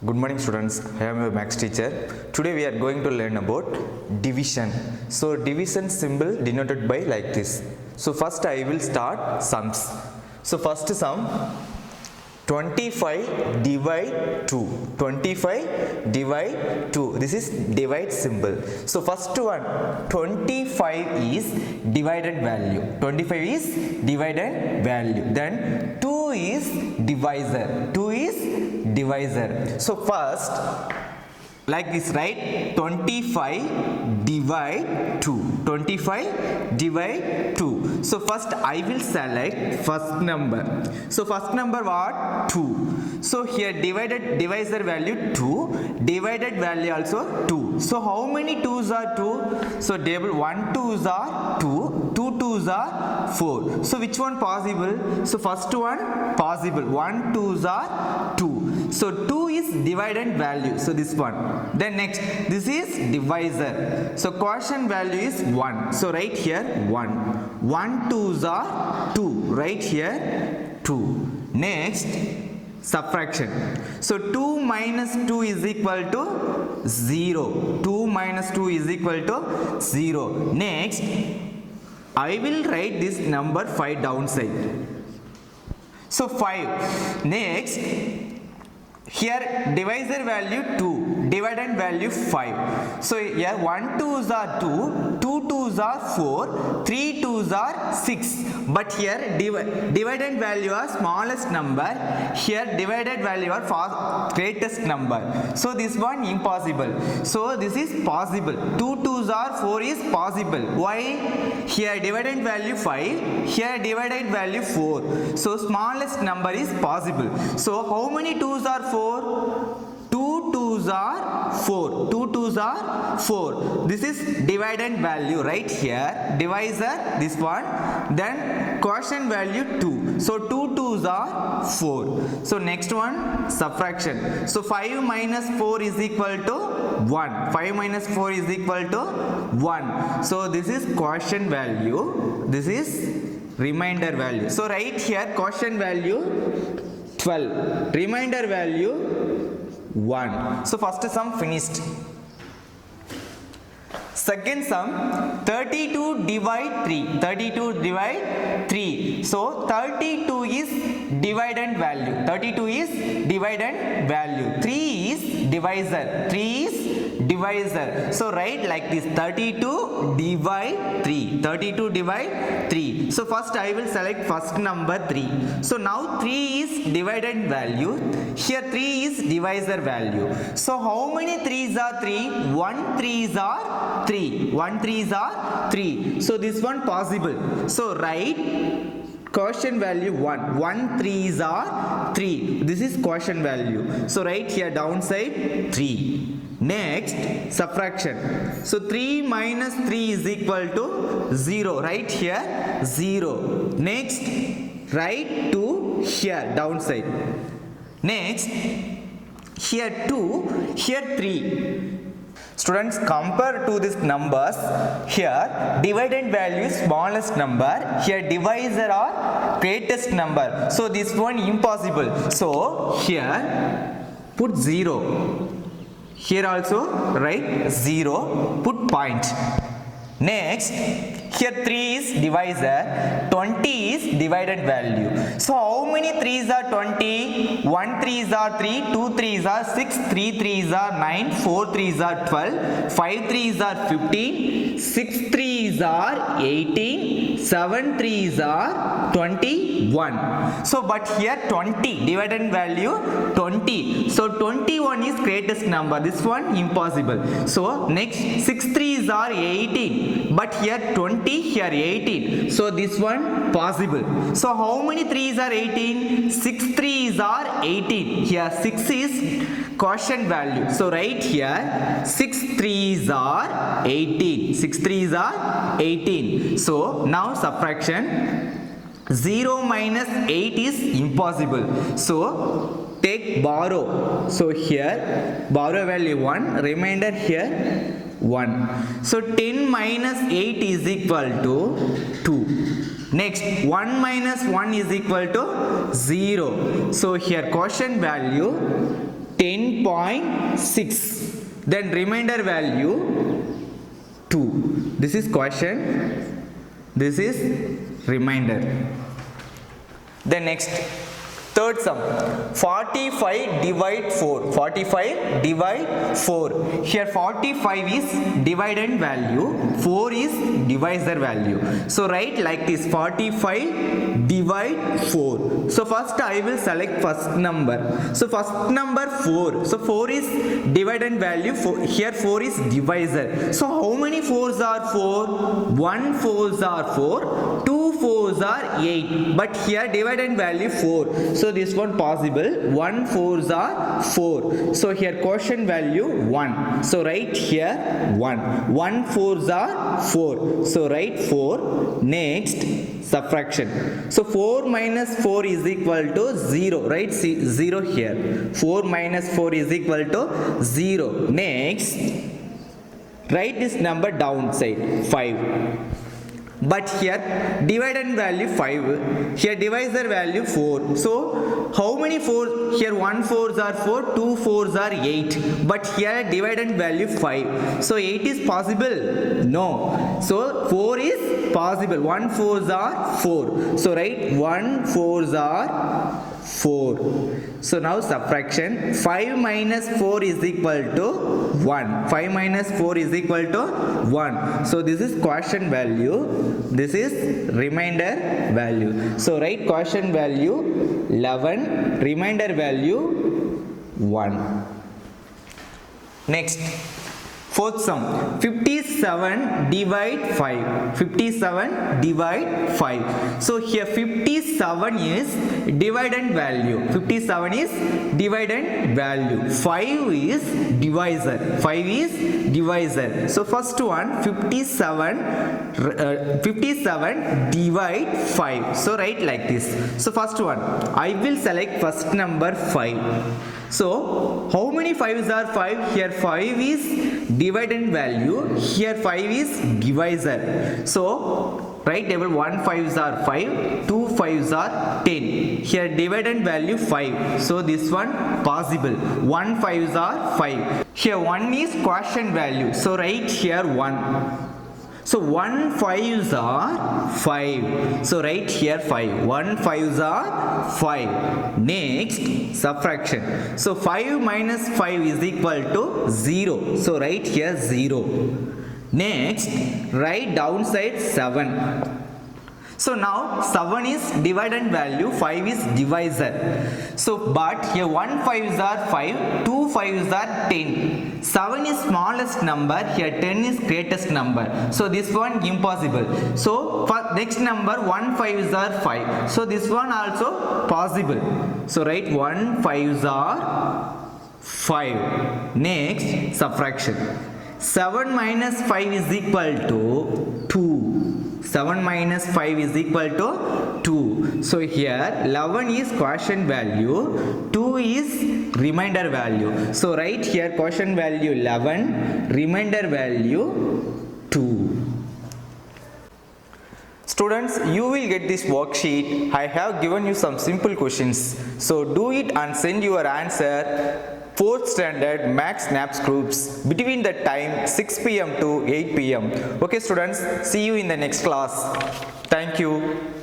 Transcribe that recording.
Good morning students, I am your maths teacher. Today we are going to learn about division. So division symbol denoted by like this. So first I will start sums. So first sum 25 divide 2. 25 divide 2. This is divide symbol. So first one 25 is divided value. 25 is divided value. Then 2 is divisor. 2 is divisor. So first like this, right? 25 divide 2. 25 divide 2. So first I will select first number. So first number what? 2. So here divisor value 2, divided value also 2. So how many 2's are 2? So table 1 2's are 2, 2 2's are 4. So which one possible? So first one possible. 1 2's are 2. So 2 is divided value. So this one. Then next, this is divisor. So quotient value is 1. So right here 1. 1 2's are 2. Right here 2. Next, subtraction. So 2 minus 2 is equal to 0. 2 minus 2 is equal to 0. Next, I will write this number 5 downside. So 5. Next, here divisor value 2, dividend value 5. So here 1 2's are 2, 2 2's are 4, 3 2's are 6. But here dividend value are smallest number, here divided value are greatest number. So this one impossible. So this is possible. 2 2's are 4 is possible. Why? Here dividend value 5, here divided value 4. So smallest number is possible. So how many 2's are 4? 2 2's are 4. 2 2's are 4. This is dividend value right here. Divisor this one. Then quotient value 2. So 2 2's are 4. So next one subtraction. So 5 minus 4 is equal to 1. 5 minus 4 is equal to 1. So this is quotient value. This is remainder value. So right here quotient value 12. Remainder value 1. So first sum finished. Second sum 32 divide 3. 32 divide 3. So 32 is dividend value. 32 is dividend value. 3 is divisor. 3 is divisor. So write like this 32 divide 3. 32 divide 3. So first I will select first number 3. So now 3 is dividend value. Here 3 is divisor value. So how many 3's are 3? 1 3's are 3. 1 3's are 3. So this one possible. So write quotient value 1. 1 3's are 3. This is quotient value. So write here downside 3. Next, subtraction. So 3 minus 3 is equal to 0. Right here 0. Next, write 2 here downside. Next, here 2, here 3. Students, compare to these numbers. Here dividend value is smallest number, here divisor are greatest number. So this one impossible. So here put 0. Here also write 0, put point. Next, here 3 is divisor, 20 is divided value. So how many 3's are 20? 1 3's are 3, 2 3's are 6, 3 3's are 9, 4 3's are 12, 5 3's are 15, 6 3's are 18, 7 3's are 21. So but here 20, dividend value 20. So 21 is greatest number. This one impossible. So next 6 3's are 18. But here 20, here 18. So this one possible. So how many 3's are 18? 6 3's are 18. Here 6 is quotient value. So right here 6 3's are 18. 6 3's are 18. So now subtraction. 0 minus 8 is impossible. So take borrow. So here borrow value 1, remainder here 1. So 10 minus 8 is equal to 2. Next 1 minus 1 is equal to 0. So here quotient value 10.6. Then remainder value 2. This is question. This is remainder. Then next, third sum, 45 divide 4. 45 divide 4. Here 45 is dividend value, 4 is divisor value. So write like this, 45 divide 4. So first I will select first number. So first number 4. So 4 is dividend value, here 4 is divisor. So how many 4s are 4? 1 4s are 4, 2 4s are 8. But here dividend value 4. So this one possible, 1 4s are 4. So here quotient value 1. So write here 1. 1 4s are 4. So write 4. Next, subtraction. So 4 minus 4 is equal to 0. Right? See 0 here. 4 minus 4 is equal to 0. Next, write this number downside 5. But here dividend value 5, here divisor value 4. So how many 4? Here 1 4s are 4, 2 4s are 8. But here dividend value 5. So 8 is possible? No. So 4 is possible. 1 4s are 4. So write 1 4s are 4. So now subtraction, 5 minus 4 is equal to 1. 5 minus 4 is equal to 1. So this is quotient value. This is remainder value. So write quotient value 11, remainder value 1. Next, fourth sum, 57 divide 5. 57 divide 5. So here 57 is dividend value. 57 is dividend value. 5 is divisor. 5 is divisor. So first one, 57 divide 5. So write like this. So first one, I will select first number 5. So how many 5s are 5? Here 5 is dividend value, here 5 is divisor. So right table, 1 5s are 5, 2 5s are 10. Here dividend value 5. So this one possible. 1 5s are 5. Here 1 is quotient value. So write here 1. So 1 5s are 5. So write here 5. 1 5s are 5. Next, subtraction. So 5 minus 5 is equal to 0. So write here 0. Next, write downside 7. So now 7 is dividend value, 5 is divisor. So but here 1 5s are 5, 2 5s are 10. 7 is smallest number, here 10 is greatest number. So this one impossible. So for next number 1 5s are 5. So this one also possible. So write 1 5s are 5. Next, subtraction. 7 minus 5 is equal to 2. 7 minus 5 is equal to 2. So here 11 is quotient value, 2 is remainder value. So write here quotient value 11, remainder value 2. Students, you will get this worksheet. I have given you some simple questions. So do it and send your answer. 4th standard Max NAPS groups between the time 6 p.m. to 8 p.m. Okay students, see you in the next class. Thank you.